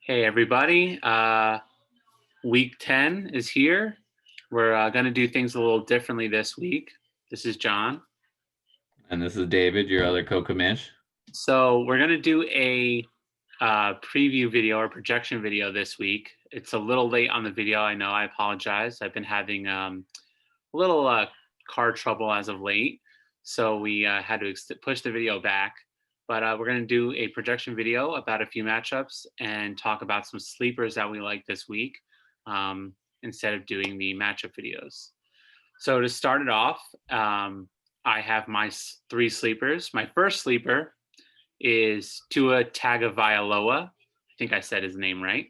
Hey, everybody. Week 10 is here. We're going to do things a little differently this week. This is John. And this is David, your other co-commish. So, we're going to do a preview video or projection video this week. It's a little late on the video. I know. I apologize. I've been having a little car trouble as of late. So, we had to push the video back. But we're going to do a projection video about a few matchups and talk about some sleepers that we like this week instead of doing the matchup videos. So to start it off, I have my three sleepers. My first sleeper is Tua Tagovailoa. I think I said his name right.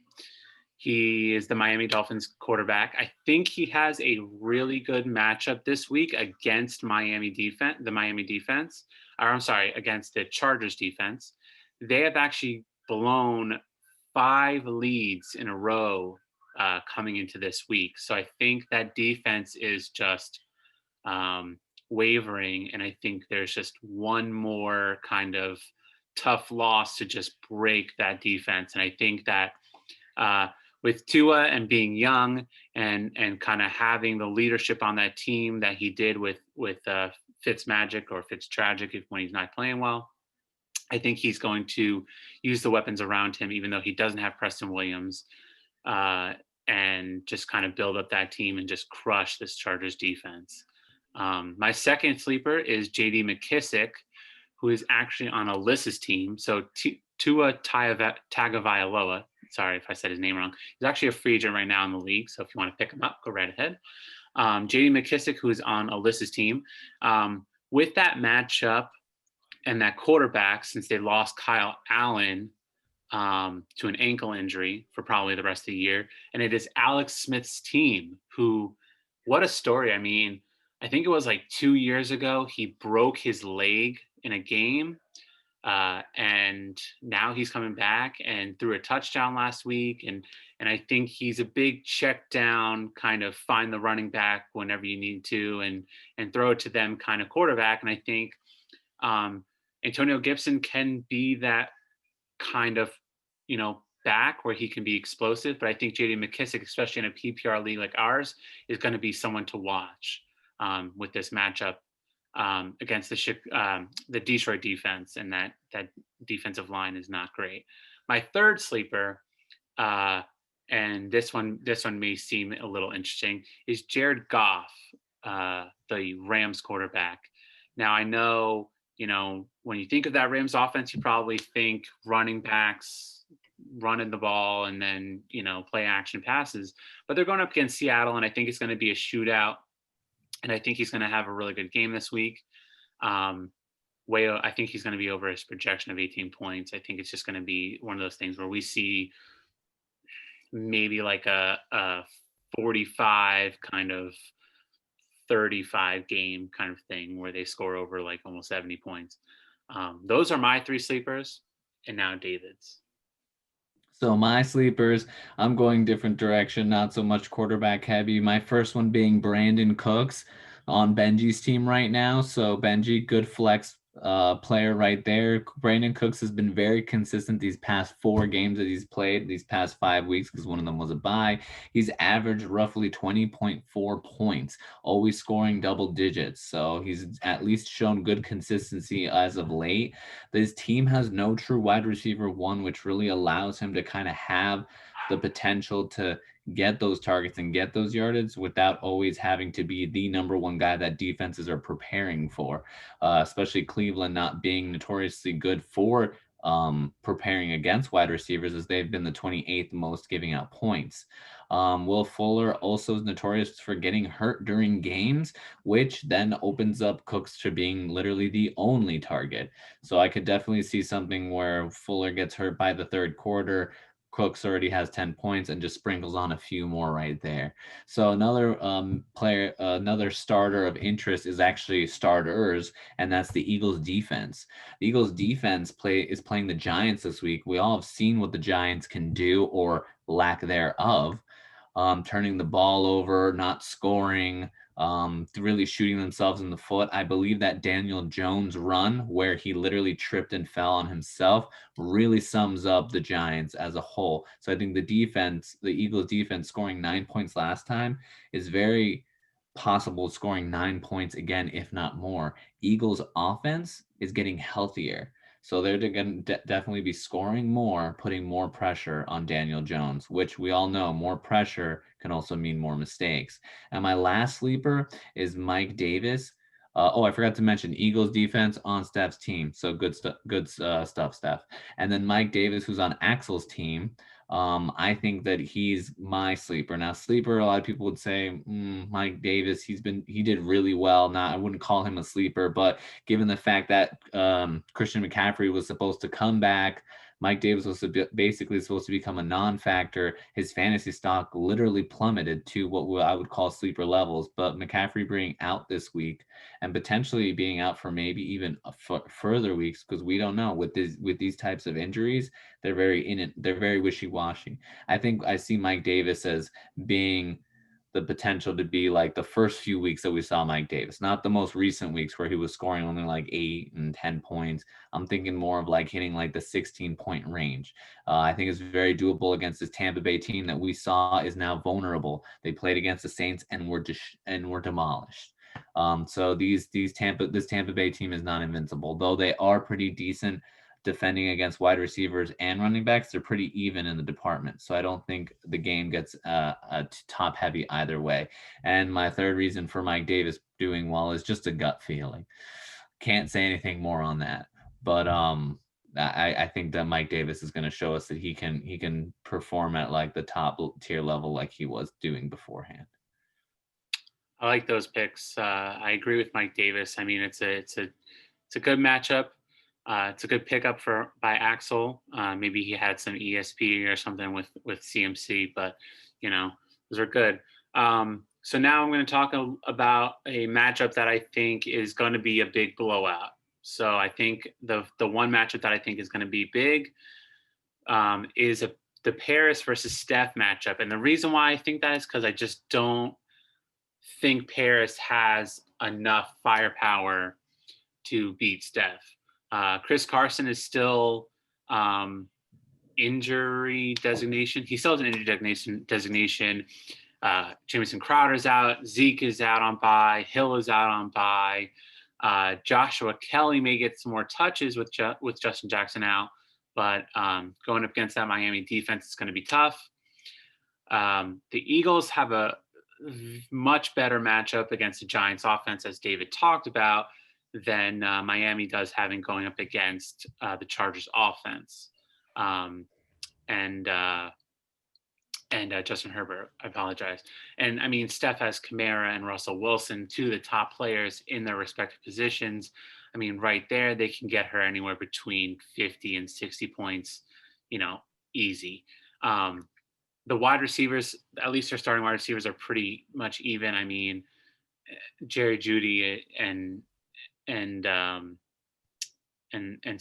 He is the Miami Dolphins quarterback. I think he has a really good matchup this week against the Miami defense, or I'm sorry, against the Chargers defense. They have actually blown 5 leads in a row coming into this week. So I think that defense is just wavering. And I think there's just one more kind of tough loss to just break that defense. And I think that with Tua and being young and kind of having the leadership on that team that he did with Fitzmagic or Fitztragic when he's not playing well, I think he's going to use the weapons around him, even though he doesn't have Preston Williams, and just kind of build up that team and just crush this Chargers defense. My second sleeper is J.D. McKissick, who is actually on Alyssa's team. So Tua Tagovailoa, sorry if I said his name wrong. He's actually a free agent right now in the league. So if you want to pick him up, go right ahead. J.D. McKissick, who is on Alyssa's team. With that matchup and that quarterback, since they lost Kyle Allen to an ankle injury for probably the rest of the year, and it is Alex Smith's team, who, what a story. I mean, I think it was like 2 years ago, he broke his leg in a game. And now he's coming back and threw a touchdown last week. And I think he's a big check down, kind of find the running back whenever you need to and throw it to them kind of quarterback. And I think Antonio Gibson can be that kind of, back where he can be explosive. But I think JD McKissick, especially in a PPR league like ours, is going to be someone to watch with this matchup against the Detroit defense, and that defensive line is not great. My third sleeper, and this one may seem a little interesting, is Jared Goff, the Rams quarterback. Now I know, when you think of that Rams offense, you probably think running backs running the ball and then play action passes, but they're going up against Seattle, and I think it's going to be a shootout. And I think he's going to have a really good game this week. I think he's going to be over his projection of 18 points. I think it's just going to be one of those things where we see maybe like a 45 kind of 35 game kind of thing where they score over like almost 70 points. Those are my three sleepers, and now David's. So my sleepers, I'm going different direction, not so much quarterback heavy. My first one being Brandon Cooks on Benji's team right now. So Benji, good flex player right there. Brandon Cooks has been very consistent these past 4 games that he's played, these past 5 weeks, because one of them was a bye. He's averaged roughly 20.4 points, always scoring double digits. So he's at least shown good consistency as of late. This team has no true wide receiver one, which really allows him to kind of have the potential to get those targets and get those yardage without always having to be the number one guy that defenses are preparing for, especially Cleveland not being notoriously good for preparing against wide receivers, as they've been the 28th most giving out points. Will Fuller also is notorious for getting hurt during games, which then opens up Cooks to being literally the only target. So I could definitely see something where Fuller gets hurt by the third quarter. Cooks already has 10 points and just sprinkles on a few more right there. So another player, another starter of interest is actually starters, and that's the Eagles defense. The Eagles defense is playing the Giants this week. We all have seen what the Giants can do, or lack thereof, turning the ball over, not scoring, really shooting themselves in the foot. I believe that Daniel Jones run, where he literally tripped and fell on himself, really sums up the Giants as a whole. So I think the Eagles defense scoring 9 points last time is very possible scoring 9 points again, if not more. Eagles offense is getting healthier. So they're going to definitely be scoring more, putting more pressure on Daniel Jones, which we all know more pressure can also mean more mistakes. And my last sleeper is Mike Davis. I forgot to mention Eagles defense on Steph's team. So good stuff, Steph. And then Mike Davis, who's on Axel's team. I think that he's my sleeper. Now, sleeper, a lot of people would say Mike Davis. He did really well. Not, I wouldn't call him a sleeper, but given the fact that Christian McCaffrey was supposed to come back, Mike Davis was basically supposed to become a non-factor. His fantasy stock literally plummeted to what I would call sleeper levels. But McCaffrey being out this week and potentially being out for maybe even further weeks, because we don't know with these types of injuries, they're very in it. They're very wishy-washy. I think I see Mike Davis as being the potential to be like the first few weeks that we saw Mike Davis, not the most recent weeks where he was scoring only like 8 and 10 points. I'm thinking more of like hitting like the 16-point range. I think it's very doable against this Tampa Bay team that we saw is now vulnerable. They played against the Saints and were demolished. So this Tampa Bay team is not invincible, though they are pretty decent defending against wide receivers and running backs. They're pretty even in the department. So I don't think the game gets top heavy either way. And my third reason for Mike Davis doing well is just a gut feeling. Can't say anything more on that. But I think that Mike Davis is going to show us that he can perform at like the top tier level like he was doing beforehand. I like those picks. I agree with Mike Davis. I mean, it's a good matchup. It's a good pickup for by Axel. Maybe he had some ESP or something with CMC, but you know those are good. So now I'm going to talk about a matchup that I think is going to be a big blowout. So I think the one matchup that I think is going to be big is the Paris versus Steph matchup, and the reason why I think that is because I just don't think Paris has enough firepower to beat Steph. Chris Carson is still injury designation. He still has an injury designation. Jamison Crowder's out. Zeke is out on bye. Hill is out on bye. Joshua Kelly may get some more touches with Justin Jackson out, but going up against that Miami defense is going to be tough. The Eagles have a much better matchup against the Giants offense, as David talked about, than Miami does having going up against the Chargers offense. And Justin Herbert, I apologize. And I mean, Steph has Kamara and Russell Wilson, two of the top players in their respective positions. I mean, right there, they can get her anywhere between 50 and 60 points, easy. The wide receivers, at least their starting wide receivers, are pretty much even. I mean, Jerry Jeudy and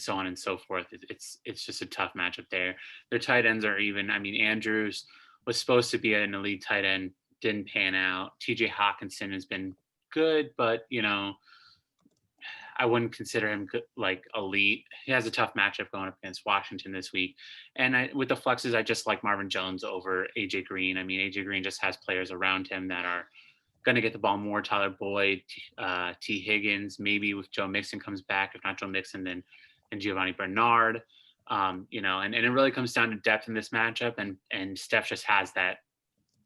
so on and so forth. It's just a tough matchup there. Their tight ends are even. I mean, Andrews was supposed to be an elite tight end, didn't pan out. TJ Hawkinson has been good, but I wouldn't consider him like elite. He has a tough matchup going up against Washington this week. And with the flexes, I just like Marvin Jones over AJ Green. I mean, AJ Green just has players around him that are going to get the ball more. Tyler Boyd, T. Higgins, maybe if Joe Mixon comes back. If not Joe Mixon, then Giovanni Bernard. And it really comes down to depth in this matchup. And Steph just has that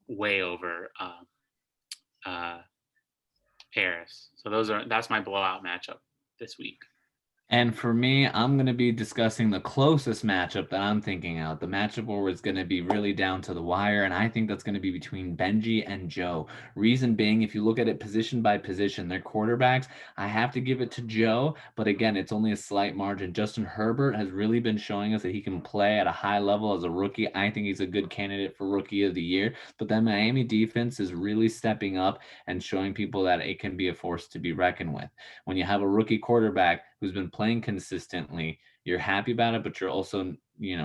way over Paris. So that's my blowout matchup this week. And for me, I'm going to be discussing the closest matchup that I'm thinking out. The matchup where it's going to be really down to the wire. And I think that's going to be between Benji and Joe. Reason being, if you look at it position by position, their quarterbacks, I have to give it to Joe. But again, it's only a slight margin. Justin Herbert has really been showing us that he can play at a high level as a rookie. I think he's a good candidate for Rookie of the Year. But then Miami defense is really stepping up and showing people that it can be a force to be reckoned with. When you have a rookie quarterback who's been playing consistently, you're happy about it, but you're also,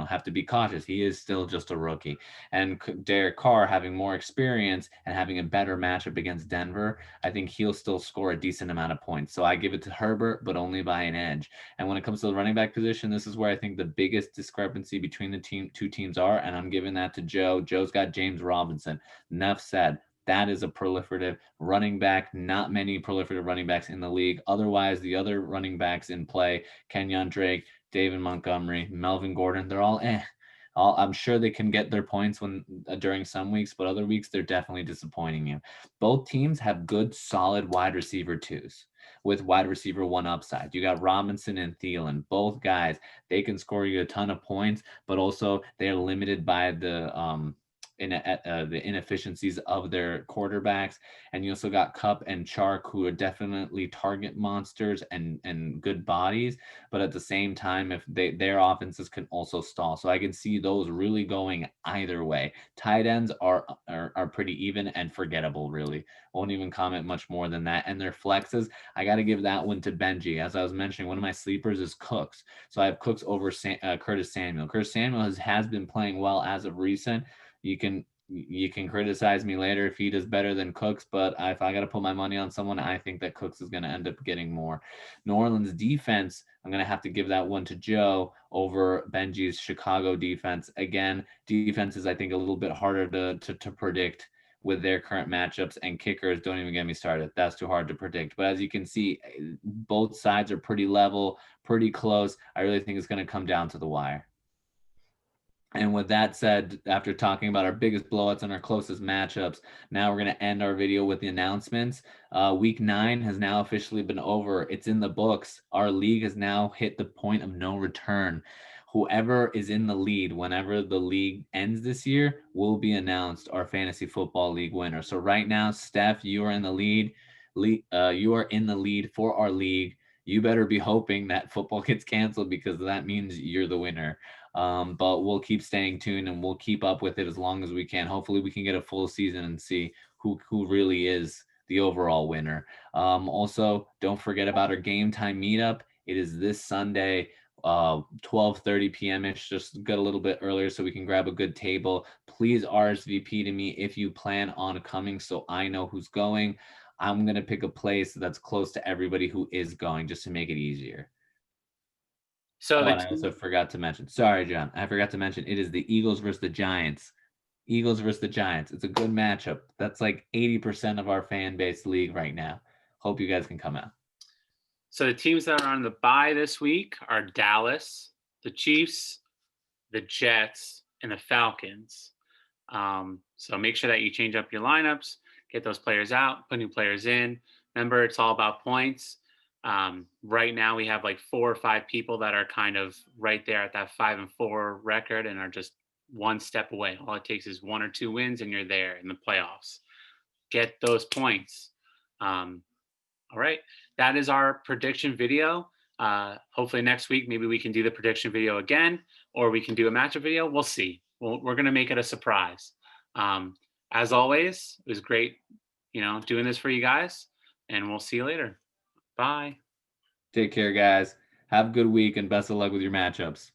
have to be cautious. He is still just a rookie. And Derek Carr having more experience and having a better matchup against Denver, I think he'll still score a decent amount of points. So I give it to Herbert, but only by an edge. And when it comes to the running back position, this is where I think the biggest discrepancy between the two teams are, and I'm giving that to Joe. Joe's got James Robinson. Enough said. That is a proliferative running back. Not many proliferative running backs in the league. Otherwise, the other running backs in play, Kenyon Drake, David Montgomery, Melvin Gordon, they're all eh. I'm sure they can get their points when during some weeks, but other weeks they're definitely disappointing you. Both teams have good, solid wide receiver twos with wide receiver one upside. You got Robinson and Thielen, both guys. They can score you a ton of points, but also they're limited by the inefficiencies of their quarterbacks. And you also got Cup and Chark, who are definitely target monsters and good bodies, but at the same time, if their offenses can also stall. So I can see those really going either way. Tight ends are pretty even and forgettable, really. Won't even comment much more than that. And their flexes, I got to give that one to Benji. As I was mentioning, one of my sleepers is Cooks. So I have Cooks over Curtis Samuel. Curtis Samuel has been playing well as of recent. You can criticize me later if he does better than Cooks, but if I got to put my money on someone, I think that Cooks is going to end up getting more. New Orleans defense, I'm going to have to give that one to Joe over Benji's Chicago defense. Again, defense is, I think, a little bit harder to predict with their current matchups, and kickers, don't even get me started. That's too hard to predict. But as you can see, both sides are pretty level, pretty close. I really think it's going to come down to the wire. And with that said, after talking about our biggest blowouts and our closest matchups, now we're going to end our video with the announcements. Week 9 has now officially been over. It's in the books. Our league has now hit the point of no return. Whoever is in the lead, whenever the league ends this year, will be announced our fantasy football league winner. So right now, Steph, you are in the lead. You are in the lead for our league. You better be hoping that football gets canceled, because that means you're the winner. But we'll keep staying tuned and we'll keep up with it as long as we can. Hopefully we can get a full season and see who really is the overall winner. Also, don't forget about our game time meetup. It is this Sunday, 12:30 p.m. ish. Just get a little bit earlier so we can grab a good table. Please RSVP to me if you plan on coming, so I know who's going. I'm gonna pick a place that's close to everybody who is going, just to make it easier. So Oh, the and I also forgot to mention. Sorry, John. I forgot to mention it is the Eagles versus the Giants. Eagles versus the Giants. It's a good matchup. That's like 80% of our fan base league right now. Hope you guys can come out. So the teams that are on the bye this week are Dallas, the Chiefs, the Jets, and the Falcons. So make sure that you change up your lineups, get those players out, put new players in. Remember, it's all about points. Right now, we have like 4 or 5 people that are kind of right there at that 5-4 record and are just one step away. All it takes is 1 or 2 wins, and you're there in the playoffs. Get those points. All right, that is our prediction video. Hopefully next week, maybe we can do the prediction video again, or we can do a matchup video. We'll see. We're going to make it a surprise. As always, it was great, doing this for you guys, and we'll see you later. Bye. Take care, guys. Have a good week and best of luck with your matchups.